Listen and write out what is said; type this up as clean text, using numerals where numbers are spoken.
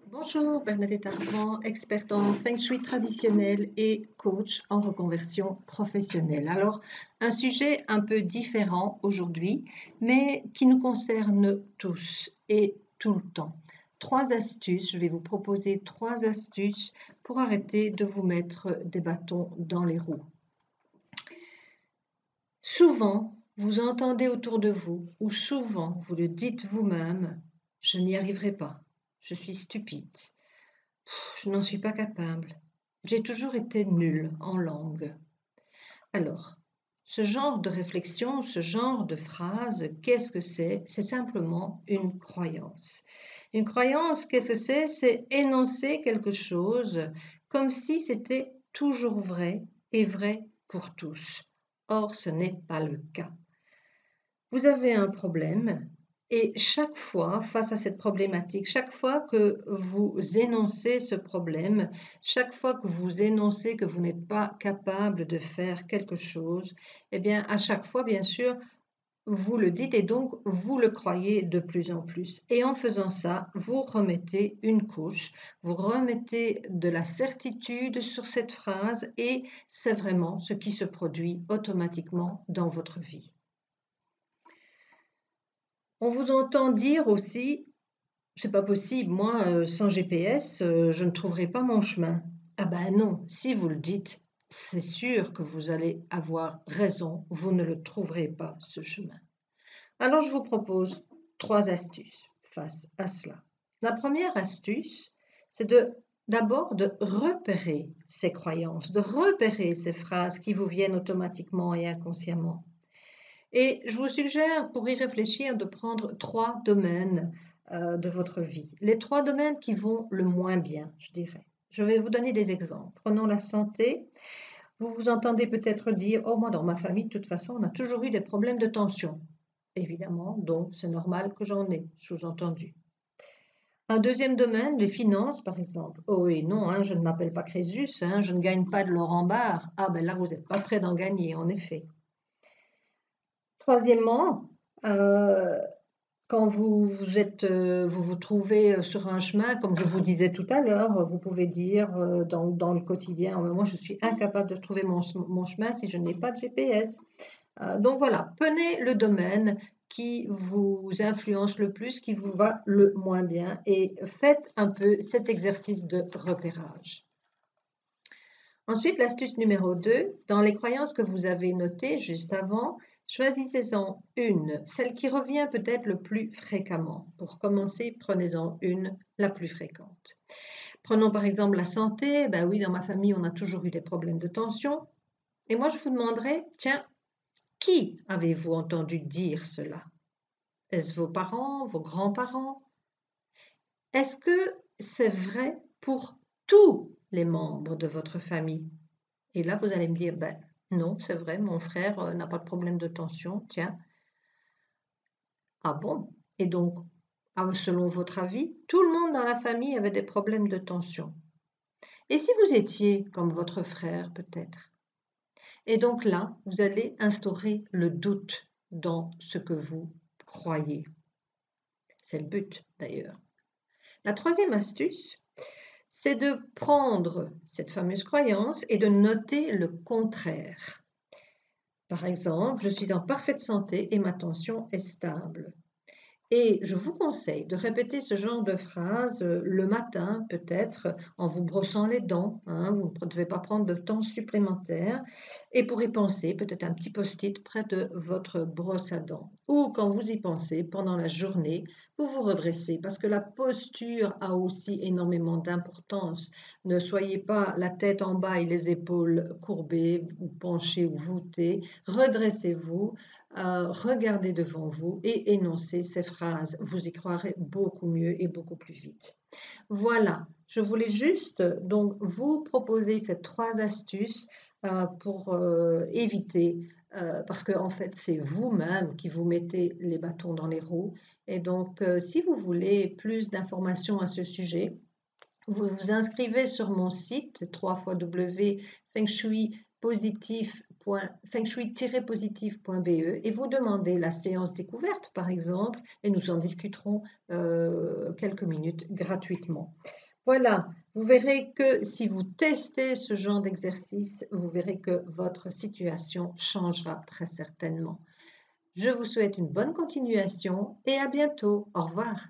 Bonjour, Bernadette Armand, experte en Feng Shui traditionnel et coach en reconversion professionnelle. Alors, un sujet un peu différent aujourd'hui, mais qui nous concerne tous et tout le temps. Trois astuces, je vais vous proposer trois astuces pour arrêter de vous mettre des bâtons dans les roues. Souvent, vous entendez autour de vous, ou souvent vous le dites vous-même, je n'y arriverai pas, je suis stupide. Je n'en suis pas capable. J'ai toujours été nulle en langue. Alors, ce genre de réflexion, ce genre de phrase, qu'est-ce que c'est? C'est simplement une croyance. Une croyance, qu'est-ce que c'est? C'est énoncer quelque chose comme si c'était toujours vrai et vrai pour tous. Or, ce n'est pas le cas. Vous avez un problème et chaque fois, face à cette problématique, chaque fois que vous énoncez ce problème, chaque fois que vous énoncez que vous n'êtes pas capable de faire quelque chose, eh bien, à chaque fois, bien sûr, vous le dites et donc vous le croyez de plus en plus. Et en faisant ça, vous remettez une couche, vous remettez de la certitude sur cette phrase et c'est vraiment ce qui se produit automatiquement dans votre vie. On vous entend dire aussi: «C'est pas possible, moi, sans GPS, je ne trouverai pas mon chemin». Ah ben non, si vous le dites, c'est sûr que vous allez avoir raison, vous ne le trouverez pas ce chemin. Alors je vous propose 3 astuces face à cela. La première astuce, c'est d'abord de repérer ces croyances, de repérer ces phrases qui vous viennent automatiquement et inconsciemment. Et je vous suggère, pour y réfléchir, de prendre 3 domaines, de votre vie. Les 3 domaines qui vont le moins bien, je dirais. Je vais vous donner des exemples. Prenons la santé. Vous vous entendez peut-être dire: «Oh moi dans ma famille de toute façon on a toujours eu des problèmes de tension». Évidemment, donc c'est normal que j'en ai, sous-entendu. Un deuxième domaine, les finances par exemple. «Oh oui, non, hein, je ne m'appelle pas Crésus, hein, je ne gagne pas de l'or en barre». Ah ben là vous n'êtes pas près d'en gagner en effet. Troisièmement, quand vous vous trouvez, sur un chemin, comme je vous disais tout à l'heure, vous pouvez dire, dans le quotidien: «Moi, je suis incapable de trouver mon chemin si je n'ai pas de GPS». Donc voilà, prenez le domaine qui vous influence le plus, qui vous va le moins bien et faites un peu cet exercice de repérage. Ensuite, l'astuce numéro 2, dans les croyances que vous avez notées juste avant, choisissez-en une, celle qui revient peut-être le plus fréquemment. Pour commencer, prenez-en une, la plus fréquente. Prenons par exemple la santé. Ben oui, dans ma famille, on a toujours eu des problèmes de tension. Et moi, je vous demanderais, tiens, qui avez-vous entendu dire cela? Est-ce vos parents, vos grands-parents? Est-ce que c'est vrai pour tous les membres de votre famille? Et là, vous allez me dire: «Ben, non, c'est vrai, mon frère, n'a pas de problème de tension, tiens». Ah bon? Et donc, selon votre avis, tout le monde dans la famille avait des problèmes de tension. Et si vous étiez comme votre frère peut-être? Et donc là, vous allez instaurer le doute dans ce que vous croyez. C'est le but d'ailleurs. La troisième astuce, c'est de prendre cette fameuse croyance et de noter le contraire. Par exemple, je suis en parfaite santé et ma tension est stable. Et je vous conseille de répéter ce genre de phrase le matin, peut-être en vous brossant les dents, hein, vous ne devez pas prendre de temps supplémentaire. Et pour y penser, peut-être un petit post-it près de votre brosse à dents. Ou quand vous y pensez pendant la journée, vous vous redressez parce que la posture a aussi énormément d'importance. Ne soyez pas la tête en bas et les épaules courbées ou penchées ou voûtées. Redressez-vous, regardez devant vous et énoncez ces phrases. Vous y croirez beaucoup mieux et beaucoup plus vite. Voilà, je voulais juste donc vous proposer ces 3 astuces, pour, éviter, parce qu'en fait, c'est vous-même qui vous mettez les bâtons dans les roues et donc si vous voulez plus d'informations à ce sujet, vous vous inscrivez sur mon site www.fengshuipositif.fr fengshui-positif.be et vous demandez la séance découverte, par exemple, et nous en discuterons quelques minutes gratuitement. Voilà, vous verrez que si vous testez ce genre d'exercice, vous verrez que votre situation changera très certainement. Je vous souhaite une bonne continuation et à bientôt. Au revoir.